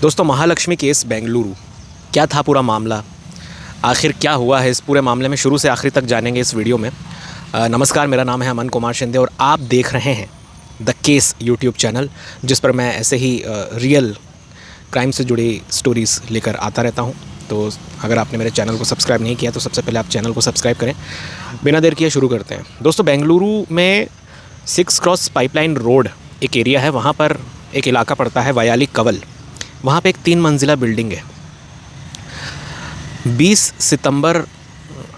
दोस्तों, महालक्ष्मी केस बेंगलुरु, क्या था पूरा मामला, आखिर क्या हुआ है, इस पूरे मामले में शुरू से आखिर तक जानेंगे इस वीडियो में। नमस्कार, मेरा नाम है अमन कुमार शिंदे और आप देख रहे हैं द केस यूट्यूब चैनल, जिस पर मैं ऐसे ही रियल क्राइम से जुड़ी स्टोरीज़ लेकर आता रहता हूं। तो अगर आपने मेरे चैनल को सब्सक्राइब नहीं किया तो सबसे पहले आप चैनल को सब्सक्राइब करें। बिना देर किए शुरू करते हैं। दोस्तों, बेंगलुरु में 6 क्रॉस पाइपलाइन रोड एक एरिया है, वहाँ पर एक इलाका पड़ता है वयाली कवल। वहाँ पे एक 3 मंजिला बिल्डिंग है। 20 सितंबर,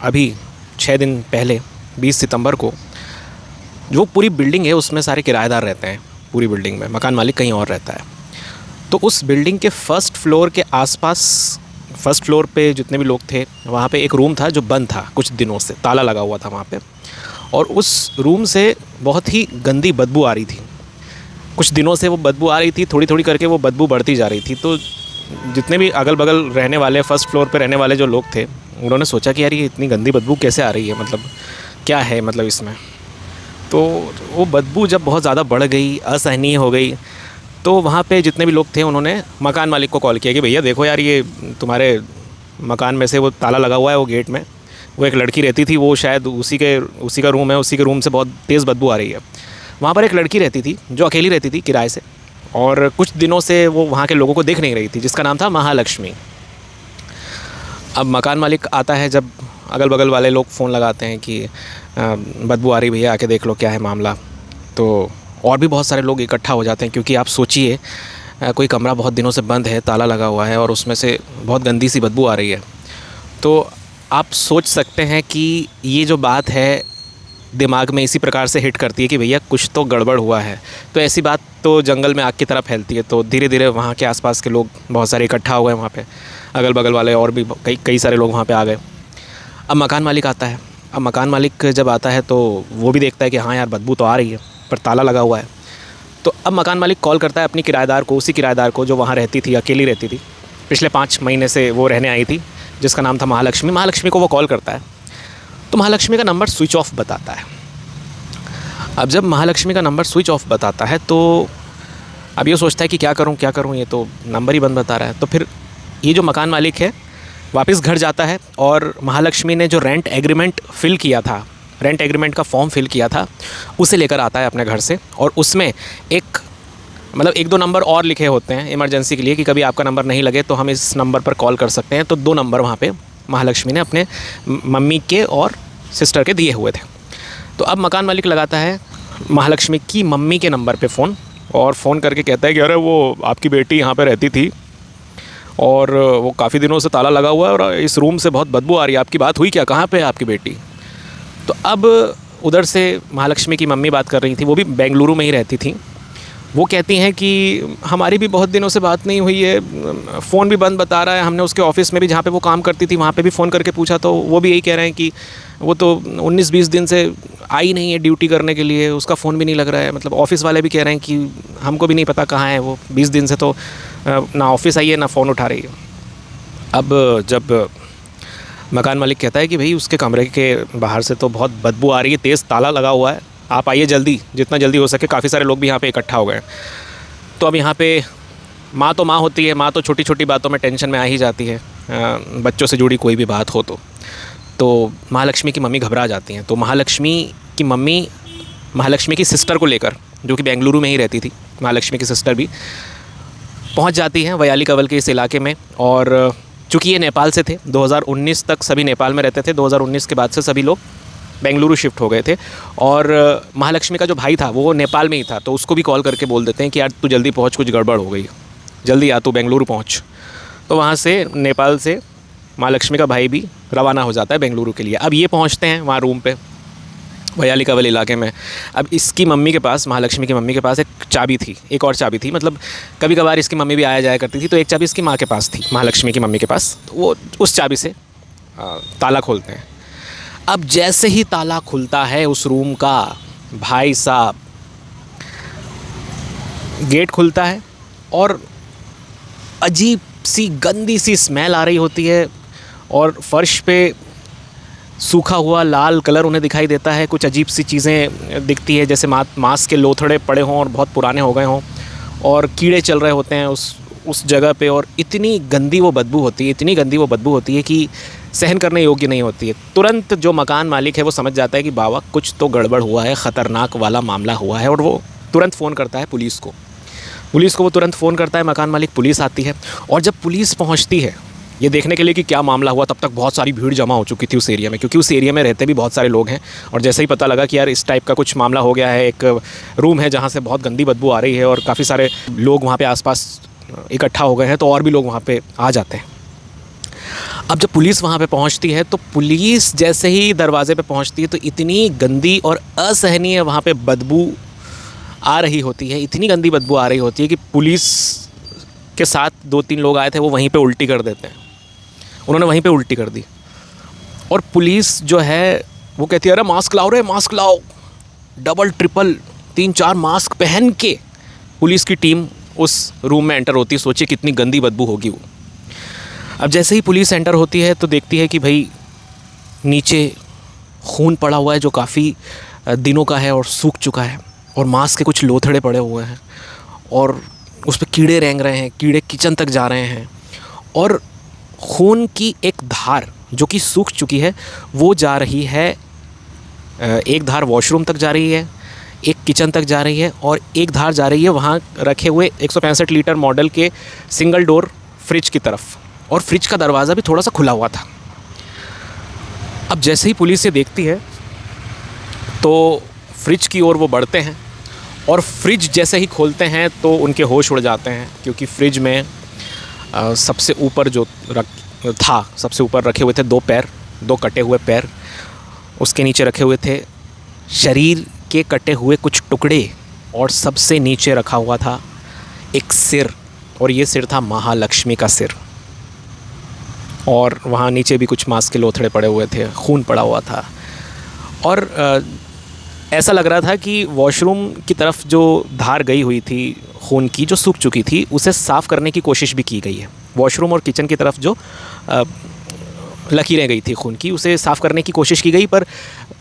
अभी 6 दिन पहले 20 सितंबर को जो पूरी बिल्डिंग है उसमें सारे किराएदार रहते हैं। पूरी बिल्डिंग में मकान मालिक कहीं और रहता है। तो उस बिल्डिंग के फर्स्ट फ्लोर के आसपास, फर्स्ट फ्लोर पे जितने भी लोग थे वहाँ पे एक रूम था जो बंद था, कुछ दिनों से ताला लगा हुआ था वहाँ पे, और उस रूम से बहुत ही गंदी बदबू आ रही थी। कुछ दिनों से वो बदबू आ रही थी, थोड़ी थोड़ी करके वो बदबू बढ़ती जा रही थी। तो जितने भी अगल बगल रहने वाले, फर्स्ट फ्लोर पे रहने वाले जो लोग थे, उन्होंने सोचा कि यार ये इतनी गंदी बदबू कैसे आ रही है, मतलब क्या है मतलब इसमें। तो वो बदबू जब बहुत ज़्यादा बढ़ गई, असहनीय हो गई, तो वहाँ पे जितने भी लोग थे उन्होंने मकान मालिक को कॉल किया कि भैया देखो यार, ये तुम्हारे मकान में से वो ताला लगा हुआ है, वो गेट में वो एक लड़की रहती थी, वो शायद उसी का रूम है, उसी के रूम से बहुत तेज़ बदबू आ रही है। वहाँ पर एक लड़की रहती थी जो अकेली रहती थी किराए से, और कुछ दिनों से वो वहाँ के लोगों को देख नहीं रही थी, जिसका नाम था महालक्ष्मी। अब मकान मालिक आता है, जब अगल बगल वाले लोग फ़ोन लगाते हैं कि बदबू आ रही भैया, आके देख लो क्या है मामला, तो और भी बहुत सारे लोग इकट्ठा हो जाते हैं। क्योंकि आप सोचिए, कोई कमरा बहुत दिनों से बंद है, ताला लगा हुआ है और उसमें से बहुत गंदी सी बदबू आ रही है। तो आप सोच सकते हैं कि ये जो बात है दिमाग में इसी प्रकार से हिट करती है कि भैया कुछ तो गड़बड़ हुआ है। तो ऐसी बात तो जंगल में आग की तरह फैलती है। तो धीरे धीरे वहाँ के आसपास के लोग बहुत सारे इकट्ठा हो गए वहाँ पे, अगल बगल वाले और भी कई सारे लोग वहाँ पे आ गए। अब मकान मालिक आता है। अब मकान मालिक जब आता है तो वो भी देखता है कि हाँ यार, बदबू तो आ रही है पर ताला लगा हुआ है। तो अब मकान मालिक कॉल करता है अपनी किराएदार को, उसी किराएदार को जो वहाँ रहती थी, अकेली रहती थी, पिछले 5 महीने से वो रहने आई थी, जिसका नाम था महालक्ष्मी। महालक्ष्मी को वो कॉल करता है तो महालक्ष्मी का नंबर स्विच ऑफ बताता है। अब जब महालक्ष्मी का नंबर स्विच ऑफ बताता है तो अब ये सोचता है कि क्या करूं, ये तो नंबर ही बंद बता रहा है। तो फिर ये जो मकान मालिक है वापस घर जाता है और महालक्ष्मी ने जो रेंट एग्रीमेंट फ़िल किया था, रेंट एग्रीमेंट का फॉर्म फिल किया था, उसे लेकर आता है अपने घर से। और उसमें एक 1-2 नंबर और लिखे होते हैं इमरजेंसी के लिए, कि कभी आपका नंबर नहीं लगे तो हम इस नंबर पर कॉल कर सकते हैं। तो 2 नंबर वहाँ पे महालक्ष्मी ने अपने मम्मी के और सिस्टर के दिए हुए थे। तो अब मकान मालिक लगाता है महालक्ष्मी की मम्मी के नंबर पे फ़ोन, और फ़ोन करके कहता है कि अरे वो आपकी बेटी यहाँ पे रहती थी और वो काफ़ी दिनों से ताला लगा हुआ है और इस रूम से बहुत बदबू आ रही है, आपकी बात हुई क्या, कहाँ पे है आपकी बेटी। तो अब उधर से महालक्ष्मी की मम्मी बात कर रही थी, वो भी बेंगलुरु में ही रहती थी। वो कहती हैं कि हमारी भी बहुत दिनों से बात नहीं हुई है, फ़ोन भी बंद बता रहा है। हमने उसके ऑफ़िस में भी, जहाँ पे वो काम करती थी, वहाँ पे भी फ़ोन करके पूछा तो वो भी यही कह रहे हैं कि वो तो 19-20 दिन से आई नहीं है ड्यूटी करने के लिए, उसका फ़ोन भी नहीं लग रहा है। मतलब ऑफ़िस वाले भी कह रहे हैं कि हमको भी नहीं पता कहाँ है वो, 20 दिन से तो ना ऑफ़िस आई है ना फ़ोन उठा रही है। अब जब मकान मालिक कहता है कि भाई उसके कमरे के बाहर से तो बहुत बदबू आ रही है, तेज़ ताला लगा हुआ है, आप आइए जल्दी, जितना जल्दी हो सके। काफ़ी सारे लोग भी यहाँ पे इकट्ठा हो गए। तो अब यहाँ पे माँ तो माँ होती है, माँ तो छोटी छोटी बातों में टेंशन में आ ही जाती है, बच्चों से जुड़ी कोई भी बात हो तो महालक्ष्मी की मम्मी घबरा जाती हैं। तो महालक्ष्मी की मम्मी महालक्ष्मी की सिस्टर को लेकर, जो कि बेंगलुरु में ही रहती थी, महालक्ष्मी की सिस्टर भी पहुँच जाती हैं वयाली कवल के इस इलाके में। और चूँकि ये नेपाल से थे, 2019 तक सभी नेपाल में रहते थे, 2019 के बाद से सभी लोग बेंगलुरु शिफ्ट हो गए थे। और महालक्ष्मी का जो भाई था वो नेपाल में ही था, तो उसको भी कॉल करके बोल देते हैं कि यार तू जल्दी पहुँच, कुछ गड़बड़ हो गई, जल्दी आ, तू बेंगलुरु पहुँच। तो वहाँ से नेपाल से महालक्ष्मी का भाई भी रवाना हो जाता है बेंगलुरु के लिए। अब ये पहुँचते हैं वहाँ रूम पे वयाली कवल इलाके में। अब इसकी मम्मी के पास, महालक्ष्मी की मम्मी के पास एक चाबी थी, एक और चाबी थी, मतलब कभी कभार इसकी मम्मी भी आया जाया करती थी, तो एक चाबी इसकी माँ के पास थी, महालक्ष्मी की मम्मी के पास। तो वो उस चाबी से ताला खोलते हैं। अब जैसे ही ताला खुलता है उस रूम का, भाई साहब, गेट खुलता है और अजीब सी गंदी सी स्मेल आ रही होती है, और फर्श पे सूखा हुआ लाल कलर उन्हें दिखाई देता है। कुछ अजीब सी चीज़ें दिखती है, जैसे मांस के लोथड़े पड़े हों और बहुत पुराने हो गए हों, और कीड़े चल रहे होते हैं उस जगह पे, और इतनी गंदी वो बदबू होती है, इतनी गंदी वो बदबू होती है कि सहन करने योग्य नहीं होती है। तुरंत जो मकान मालिक है वो समझ जाता है कि बाबा कुछ तो गड़बड़ हुआ है, ख़तरनाक वाला मामला हुआ है, और वो तुरंत फ़ोन करता है पुलिस को। वो तुरंत फ़ोन करता है मकान मालिक, पुलिस आती है। और जब पुलिस पहुंचती है ये देखने के लिए कि क्या मामला हुआ, तब तक बहुत सारी भीड़ जमा हो चुकी थी उस एरिया में, क्योंकि उस एरिया में रहते भी बहुत सारे लोग हैं। और जैसे ही पता लगा कि यार इस टाइप का कुछ मामला हो गया है, एक रूम है जहाँ से बहुत गंदी बदबू आ रही है और काफ़ी सारे लोग वहाँ पे आसपास इकट्ठा हो गए हैं, तो और भी लोग वहाँ पे आ जाते हैं। अब जब पुलिस वहाँ पे पहुँचती है, तो पुलिस जैसे ही दरवाजे पे पहुँचती है तो इतनी गंदी और असहनीय वहाँ पे बदबू आ रही होती है, इतनी गंदी बदबू आ रही होती है कि पुलिस के साथ 2-3 लोग आए थे, वो वहीं पे उल्टी कर देते हैं। उन्होंने वहीं पे उल्टी कर दी, और पुलिस जो है वो कहती है अरे मास्क लाओ रे, मास्क लाओ। डबल ट्रिपल 3-4 मास्क पहन के पुलिस की टीम उस रूम में एंटर होती है। सोचिए कितनी गंदी बदबू होगी वो। अब जैसे ही पुलिस एंटर होती है तो देखती है कि भाई नीचे खून पड़ा हुआ है जो काफ़ी दिनों का है और सूख चुका है, और मांस के कुछ लोथड़े पड़े हुए हैं, और उस पर कीड़े रेंग रहे हैं, कीड़े किचन तक जा रहे हैं, और खून की एक धार जो कि सूख चुकी है वो जा रही है, एक धार वॉशरूम तक जा रही है, एक किचन तक जा रही है, और एक धार जा रही है वहाँ रखे हुए 165 लीटर मॉडल के सिंगल डोर फ्रिज की तरफ, और फ्रिज का दरवाज़ा भी थोड़ा सा खुला हुआ था। अब जैसे ही पुलिस ये देखती है तो फ्रिज की ओर वो बढ़ते हैं, और फ्रिज जैसे ही खोलते हैं तो उनके होश उड़ जाते हैं, क्योंकि फ्रिज में सबसे ऊपर जो सबसे ऊपर रखे हुए थे 2 पैर, 2 कटे हुए पैर। उसके नीचे रखे हुए थे शरीर के कटे हुए कुछ टुकड़े, और सबसे नीचे रखा हुआ था एक सिर, और ये सिर था महालक्ष्मी का सिर। और वहाँ नीचे भी कुछ मांस के लोथड़े पड़े हुए थे, खून पड़ा हुआ था, और ऐसा लग रहा था कि वॉशरूम की तरफ जो धार गई हुई थी खून की, जो सूख चुकी थी, उसे साफ़ करने की कोशिश भी की गई है। वॉशरूम और किचन की तरफ जो लकीरें गई थी खून की, उसे साफ़ करने की कोशिश की गई, पर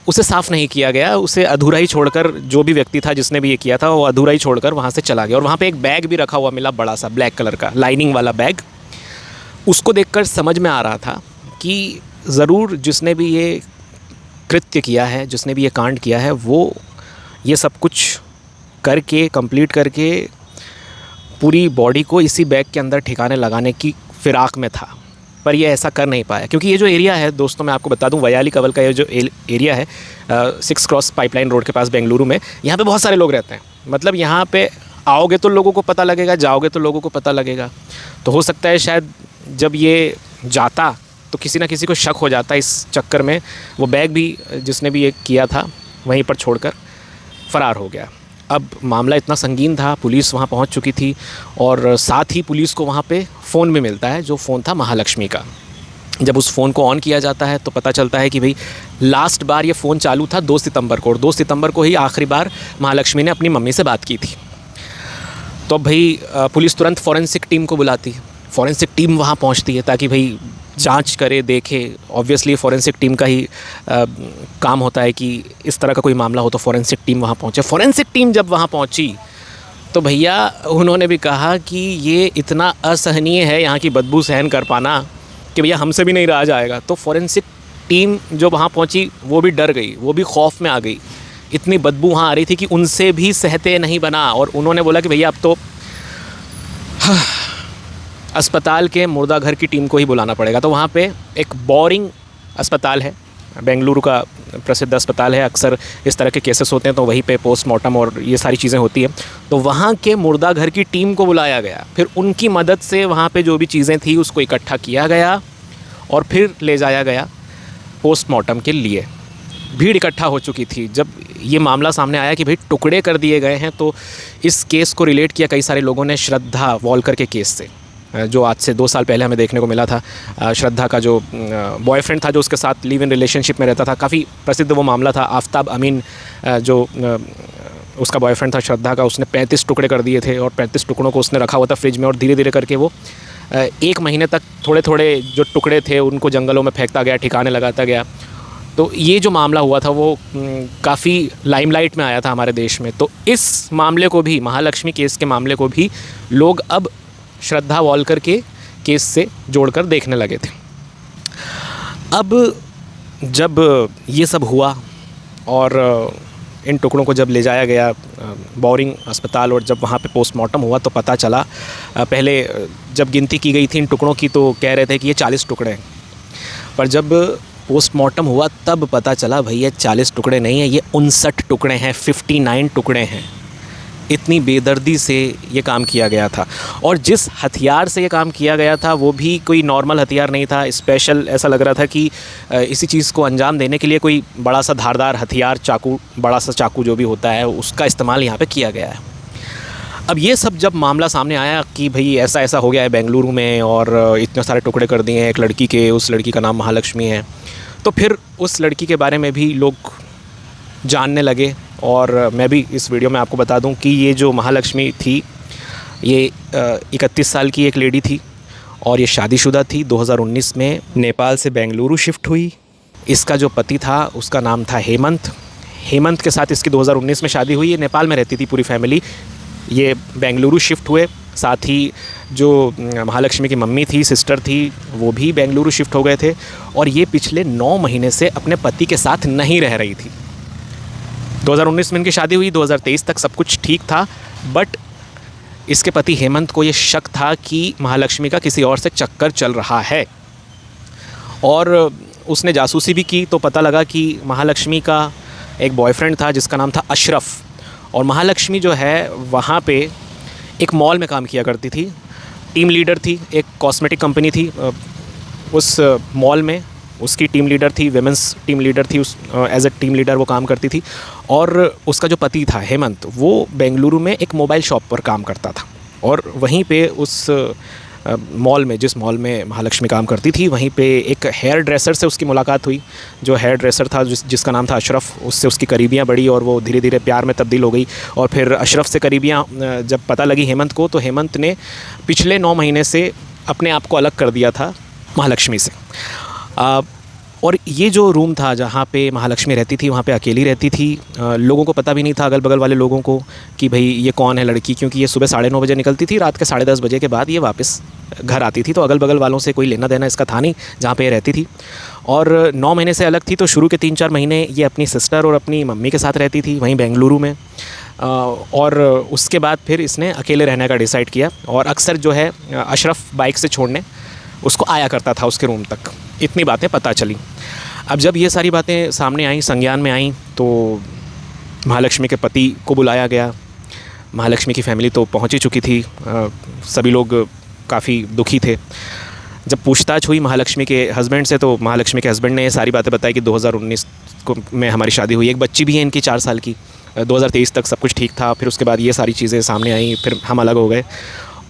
उसे साफ़ नहीं किया गया। उसे अधूरा ही छोड़कर, जो भी व्यक्ति था जिसने भी ये किया था वो अधूरा ही छोड़कर वहाँ से चला गया। और वहाँ पे एक बैग भी रखा हुआ मिला, बड़ा सा ब्लैक कलर का लाइनिंग वाला बैग। उसको देखकर समझ में आ रहा था कि ज़रूर जिसने भी ये कृत्य किया है, जिसने भी ये कांड किया है, वो ये सब कुछ करके, कंप्लीट करके पूरी बॉडी को इसी बैग के अंदर ठिकाने लगाने की फ़िराक में था, पर ये ऐसा कर नहीं पाया। क्योंकि ये जो एरिया है दोस्तों, मैं आपको बता दूं, वयाली कवल का ये जो एरिया है 6 क्रॉस पाइपलाइन रोड के पास बेंगलुरु में, यहाँ पे बहुत सारे लोग रहते हैं। मतलब यहाँ पे आओगे तो लोगों को पता लगेगा, जाओगे तो लोगों को पता लगेगा। तो हो सकता है शायद जब ये जाता तो किसी ना किसी को शक हो जाता, इस चक्कर में वो बैग भी जिसने भी ये किया था वहीं पर छोड़कर फ़रार हो गया। अब मामला इतना संगीन था, पुलिस वहाँ पहुँच चुकी थी, और साथ ही पुलिस को वहाँ पे फ़ोन भी मिलता है, जो फ़ोन था महालक्ष्मी का। जब उस फ़ोन को ऑन किया जाता है तो पता चलता है कि भाई लास्ट बार ये फ़ोन चालू था 2 सितंबर को, और 2 सितंबर को ही आखिरी बार महालक्ष्मी ने अपनी मम्मी से बात की थी। तो भाई पुलिस तुरंत फॉरेंसिक टीम को बुलाती है। फॉरेंसिक टीम वहाँ पहुँचती है ताकि भाई जांच करे, देखे। ऑब्वियसली फॉरेंसिक टीम का ही काम होता है कि इस तरह का कोई मामला हो तो फॉरेंसिक टीम वहाँ पहुँचे। फॉरेंसिक टीम जब वहाँ पहुँची तो भैया उन्होंने भी कहा कि ये इतना असहनीय है यहाँ की बदबू सहन कर पाना कि भैया हमसे भी नहीं रहा जाएगा। तो फॉरेंसिक टीम जो वहाँ पहुँची वो भी डर गई, वो भी खौफ में आ गई। इतनी बदबू वहाँ आ रही थी कि उनसे भी सहते नहीं बना, और उन्होंने बोला कि भैया अब तो अस्पताल के मुर्दाघर की टीम को ही बुलाना पड़ेगा। तो वहाँ पे एक बोरिंग अस्पताल है, बेंगलुरु का प्रसिद्ध अस्पताल है। अक्सर इस तरह के केसेस होते हैं तो वहीं पे पोस्टमार्टम और ये सारी चीज़ें होती हैं। तो वहाँ के मुर्दाघर की टीम को बुलाया गया, फिर उनकी मदद से वहाँ पे जो भी चीज़ें थी उसको इकट्ठा किया गया और फिर ले जाया गया पोस्टमार्टम के लिए। भीड़ इकट्ठा हो चुकी थी जब ये मामला सामने आया कि भाई टुकड़े कर दिए गए हैं। तो इस केस को रिलेट किया कई सारे लोगों ने श्रद्धा वॉलकर के केस से, जो आज से 2 साल पहले हमें देखने को मिला था। श्रद्धा का जो बॉयफ्रेंड था जो उसके साथ लिव इन रिलेशनशिप में रहता था, काफ़ी प्रसिद्ध वो मामला था। आफ्ताब अमीन जो उसका बॉयफ्रेंड था श्रद्धा का, उसने 35 टुकड़े कर दिए थे और 35 टुकड़ों को उसने रखा हुआ था फ्रिज में, और धीरे धीरे करके वो 1 महीने तक थोड़े थोड़े जो टुकड़े थे उनको जंगलों में फेंकता गया, ठिकाने लगाता गया। तो ये जो मामला हुआ था वो काफ़ी लाइमलाइट में आया था हमारे देश में। तो इस मामले को भी, महालक्ष्मी केस के मामले को भी लोग अब श्रद्धा वॉलकर के केस से जोड़कर देखने लगे थे। अब जब ये सब हुआ और इन टुकड़ों को जब ले जाया गया बोरिंग अस्पताल और जब वहाँ पे पोस्टमार्टम हुआ तो पता चला, पहले जब गिनती की गई थी इन टुकड़ों की तो कह रहे थे कि ये 40 टुकड़े हैं, पर जब पोस्टमार्टम हुआ तब पता चला भैया 40 टुकड़े नहीं है, ये 59 टुकड़े हैं, 59 टुकड़े हैं। इतनी बेदर्दी से ये काम किया गया था और जिस हथियार से ये काम किया गया था वो भी कोई नॉर्मल हथियार नहीं था, स्पेशल। ऐसा लग रहा था कि इसी चीज़ को अंजाम देने के लिए कोई बड़ा सा धारदार हथियार, चाकू, बड़ा सा चाकू जो भी होता है उसका इस्तेमाल यहाँ पे किया गया है। अब ये सब जब मामला सामने आया कि भाई ऐसा ऐसा हो गया है बेंगलुरु में और इतने सारे टुकड़े कर दिए हैं एक लड़की के, उस लड़की का नाम महालक्ष्मी है, तो फिर उस लड़की के बारे में भी लोग जानने लगे। और मैं भी इस वीडियो में आपको बता दूं कि ये जो महालक्ष्मी थी ये 31 साल की एक लेडी थी और ये शादीशुदा थी। 2019 में नेपाल से बेंगलुरु शिफ्ट हुई। इसका जो पति था उसका नाम था हेमंत। हेमंत के साथ इसकी 2019 में शादी हुई। ये नेपाल में रहती थी पूरी फैमिली। ये बेंगलुरु शिफ्ट हुए, साथ ही जो महालक्ष्मी की मम्मी थी, सिस्टर थी, वो भी बेंगलुरु शिफ्ट हो गए थे और ये पिछले 9 महीने से अपने पति के साथ नहीं रह रही थी। 2019 में इनकी शादी हुई, 2023 तक सब कुछ ठीक था, बट इसके पति हेमंत को ये शक था कि महालक्ष्मी का किसी और से चक्कर चल रहा है और उसने जासूसी भी की तो पता लगा कि महालक्ष्मी का एक बॉयफ्रेंड था जिसका नाम था अशरफ। और महालक्ष्मी जो है वहाँ पे एक मॉल में काम किया करती थी, टीम लीडर थी, एक कॉस्मेटिक कंपनी थी उस मॉल में, उसकी टीम लीडर थी, विमेंस टीम लीडर थी, उस एज ए टीम लीडर वो काम करती थी। और उसका जो पति था हेमंत, वो बेंगलुरु में एक मोबाइल शॉप पर काम करता था और वहीं पे उस मॉल में, जिस मॉल में महालक्ष्मी काम करती थी, वहीं पे एक हेयर ड्रेसर से उसकी मुलाकात हुई। जो हेयर ड्रेसर था जिसका नाम था अशरफ, उससे उसकी करीबियाँ बढ़ी और वो धीरे धीरे प्यार में तब्दील हो गई। और फिर अशरफ से करीबियाँ जब पता लगी हेमंत को, तो हेमंत ने पिछले 9 महीने से अपने आप को अलग कर दिया था महालक्ष्मी से। और ये जो रूम था जहाँ पे महालक्ष्मी रहती थी, वहाँ पे अकेली रहती थी। लोगों को पता भी नहीं था, अगल बगल वाले लोगों को, कि भाई ये कौन है लड़की, क्योंकि ये सुबह 9:30 बजे निकलती थी, रात के 10:30 बजे के बाद ये वापस घर आती थी। तो अगल बगल वालों से कोई लेना देना इसका था नहीं जहाँ पे ये रहती थी। और 9 महीने से अलग थी, तो शुरू के 3-4 महीने ये अपनी सिस्टर और अपनी मम्मी के साथ रहती थी वहीं बेंगलुरु में। और उसके बाद फिर इसने अकेले रहने का डिसाइड किया और अक्सर जो है अशरफ बाइक से छोड़ने उसको आया करता था उसके रूम तक। इतनी बातें पता चली। अब जब ये सारी बातें सामने आई, संज्ञान में आई, तो महालक्ष्मी के पति को बुलाया गया। महालक्ष्मी की फैमिली तो पहुंच ही चुकी थी, सभी लोग काफ़ी दुखी थे। जब पूछताछ हुई महालक्ष्मी के हस्बैंड से, तो महालक्ष्मी के हस्बैंड ने ये सारी बातें बताई कि 2019 में हमारी शादी हुई, एक बच्ची भी है इनकी 4 साल की। 2023 तक सब कुछ ठीक था, फिर उसके बाद ये सारी चीज़ें सामने आई, फिर हम अलग हो गए।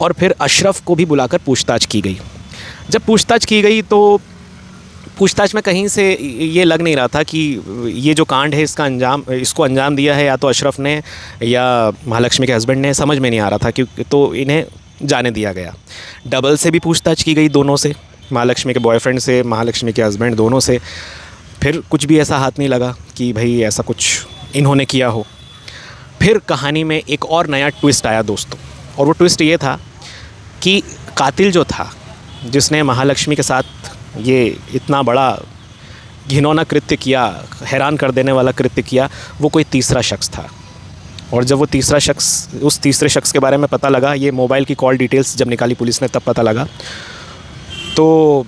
और फिर अशरफ को भी बुलाकर पूछताछ की गई। जब पूछताछ की गई तो पूछताछ में कहीं से ये लग नहीं रहा था कि ये जो कांड है इसको अंजाम दिया है या तो अशरफ ने या महालक्ष्मी के हस्बैंड ने, समझ में नहीं आ रहा था, क्योंकि तो इन्हें जाने दिया गया। डबल से भी पूछताछ की गई, दोनों से, महालक्ष्मी के बॉयफ्रेंड से, महालक्ष्मी के हस्बैंड, दोनों से। फिर कुछ भी ऐसा हाथ नहीं लगा कि भाई ऐसा कुछ इन्होंने किया हो। फिर कहानी में एक और नया ट्विस्ट आया दोस्तों, और वो ट्विस्ट ये था कि कातिल जो था, जिसने महालक्ष्मी के साथ ये इतना बड़ा घिनौना कृत्य किया, हैरान कर देने वाला कृत्य किया, वो कोई तीसरा शख्स था। और जब वो उस तीसरे शख्स के बारे में पता लगा, ये मोबाइल की कॉल डिटेल्स जब निकाली पुलिस ने तब पता लगा। तो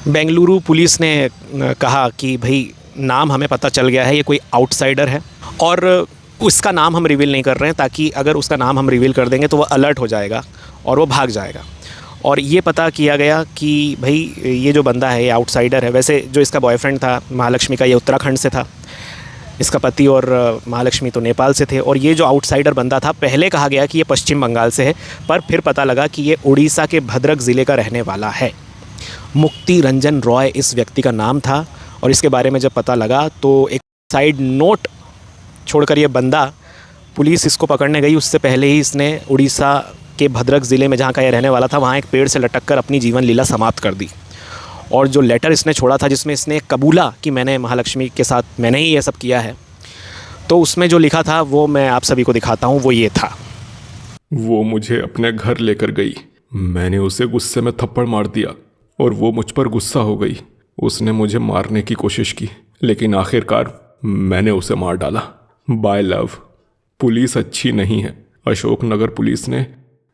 बेंगलुरु पुलिस ने कहा कि भाई नाम हमें पता चल गया है, ये कोई आउटसाइडर है और उसका नाम हम रिवील नहीं कर रहे हैं, ताकि अगर उसका नाम हम रिवील कर देंगे तो वो अलर्ट हो जाएगा और वो भाग जाएगा। और ये पता किया गया कि भाई ये जो बंदा है ये आउटसाइडर है। वैसे जो इसका बॉयफ्रेंड था महालक्ष्मी का, ये उत्तराखंड से था, इसका पति, और महालक्ष्मी तो नेपाल से थे। और ये जो आउटसाइडर बंदा था, पहले कहा गया कि ये पश्चिम बंगाल से है, पर फिर पता लगा कि ये उड़ीसा के भद्रक ज़िले का रहने वाला है। मुक्ति रंजन रॉय इस व्यक्ति का नाम था। और इसके बारे में जब पता लगा तो एक साइड नोट छोड़कर ये बंदा, पुलिस इसको पकड़ने गई उससे पहले ही इसने उड़ीसा के भद्रक ज़िले में, जहाँ का ये रहने वाला था, वहाँ एक पेड़ से लटक कर अपनी जीवन लीला समाप्त कर दी। और जो लेटर इसने छोड़ा था, जिसमें इसने कबूला कि मैंने महालक्ष्मी के साथ मैंने ही ये सब किया है, तो उसमें जो लिखा था वो मैं आप सभी को दिखाता हूँ। वो ये था: वो मुझे अपने घर लेकर गई। मैंने उसे गुस्से में थप्पड़ मार दिया और वो मुझ पर गुस्सा हो गई। उसने मुझे मारने की कोशिश की, लेकिन आखिरकार मैंने उसे मार डाला। Bye love. पुलिस अच्छी नहीं है। अशोकनगर पुलिस ने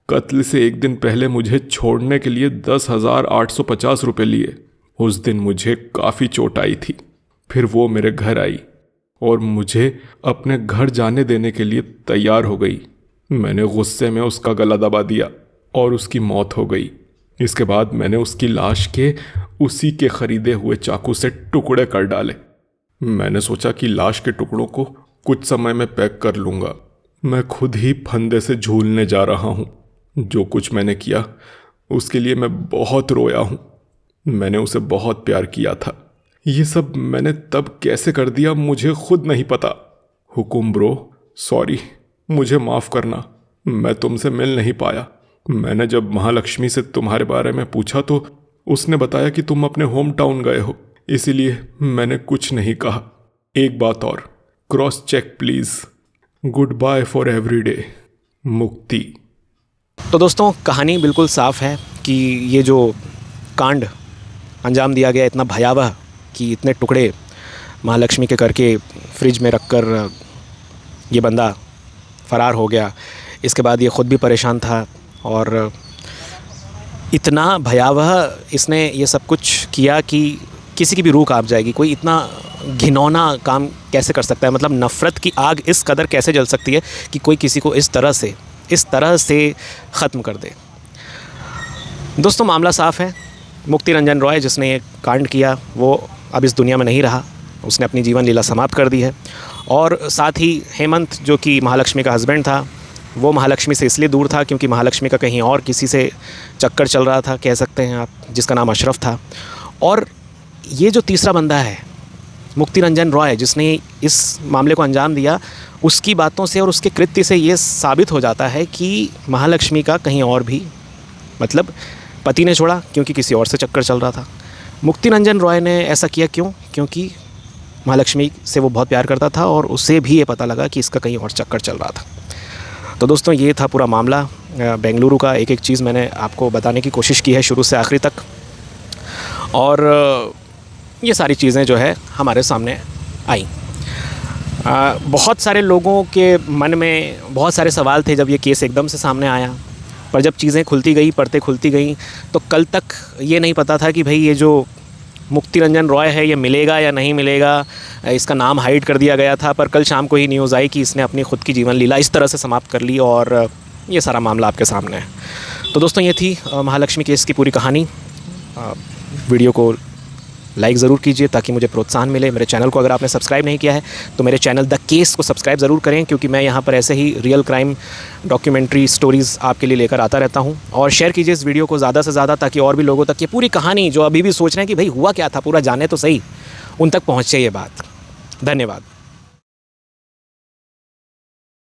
कत्ल से एक दिन पहले मुझे छोड़ने के लिए 10,850 रुपये लिए। उस दिन मुझे काफ़ी चोट आई थी। फिर वो मेरे घर आई और मुझे अपने घर जाने देने के लिए तैयार हो गई। मैंने गुस्से में उसका गला दबा दिया और उसकी मौत हो गई। इसके बाद मैंने उसकी लाश के उसी के खरीदे हुए चाकू से टुकड़े कर डाले। मैंने सोचा कि लाश के टुकड़ों को कुछ समय में पैक कर लूँगा। मैं खुद ही फंदे से झूलने जा रहा हूँ। जो कुछ मैंने किया उसके लिए मैं बहुत रोया हूँ। मैंने उसे बहुत प्यार किया था। ये सब मैंने तब कैसे कर दिया मुझे खुद नहीं पता। हुकुम ब्रो, सॉरी, मुझे माफ़ करना। मैं तुमसे मिल नहीं पाया। मैंने जब महालक्ष्मी से तुम्हारे बारे में पूछा तो उसने बताया कि तुम अपने होम टाउन गए हो, इसीलिए मैंने कुछ नहीं कहा। एक बात और, cross check please. Good bye for every day. मुक्ति। तो दोस्तों, कहानी बिल्कुल साफ़ है कि ये जो कांड अंजाम दिया गया इतना भयावह कि इतने टुकड़े महालक्ष्मी के करके फ्रिज में रखकर ये बंदा फ़रार हो गया। इसके बाद ये ख़ुद भी परेशान था और इतना भयावह इसने ये सब कुछ किया कि किसी की भी रूह कांप जाएगी। कोई इतना घिनौना काम कैसे कर सकता है? मतलब नफ़रत की आग इस कदर कैसे जल सकती है कि कोई किसी को इस तरह से ख़त्म कर दे। दोस्तों, मामला साफ़ है। मुक्ति रंजन रॉय जिसने ये कांड किया वो अब इस दुनिया में नहीं रहा। उसने अपनी जीवन लीला समाप्त कर दी है। और साथ ही हेमंत, जो कि महालक्ष्मी का हस्बैंड था, वो महालक्ष्मी से इसलिए दूर था क्योंकि महालक्ष्मी का कहीं और किसी से चक्कर चल रहा था, कह सकते हैं आप, जिसका नाम अशरफ था। और ये जो तीसरा बंदा है, मुक्ति रंजन रॉय, जिसने इस मामले को अंजाम दिया, उसकी बातों से और उसके कृत्य से ये साबित हो जाता है कि महालक्ष्मी का कहीं और भी, मतलब पति ने छोड़ा क्योंकि किसी और से चक्कर चल रहा था। मुक्ति रंजन रॉय ने ऐसा किया क्यों? क्योंकि महालक्ष्मी से वो बहुत प्यार करता था और उसे भी ये पता लगा कि इसका कहीं और चक्कर चल रहा था। तो दोस्तों, ये था पूरा मामला बेंगलुरु का। एक एक चीज़ मैंने आपको बताने की कोशिश की है शुरू से आखिरी तक, और ये सारी चीज़ें जो है हमारे सामने आई। बहुत सारे लोगों के मन में बहुत सारे सवाल थे जब ये केस एकदम से सामने आया, पर जब चीज़ें खुलती गई, परतें खुलती गई, तो कल तक ये नहीं पता था कि भाई ये जो मुक्ति रंजन रॉय है ये मिलेगा या नहीं मिलेगा। इसका नाम हाइड कर दिया गया था, पर कल शाम को ही न्यूज़ आई कि इसने अपनी ख़ुद की जीवन लीला इस तरह से समाप्त कर ली और ये सारा मामला आपके सामने है। तो दोस्तों, ये थी महालक्ष्मी केस की पूरी कहानी। वीडियो को लाइक ज़रूर कीजिए ताकि मुझे प्रोत्साहन मिले। मेरे चैनल को अगर आपने सब्सक्राइब नहीं किया है तो मेरे चैनल द केस को सब्सक्राइब ज़रूर करें, क्योंकि मैं यहाँ पर ऐसे ही रियल क्राइम डॉक्यूमेंट्री स्टोरीज़ आपके लिए लेकर आता रहता हूँ। और शेयर कीजिए इस वीडियो को ज़्यादा से ज़्यादा ताकि और भी लोगों तक ये पूरी कहानी, जो अभी भी सोच रहे हैं कि भाई हुआ क्या था, पूरा जाने तो सही, उन तक पहुँचे ये बात। धन्यवाद।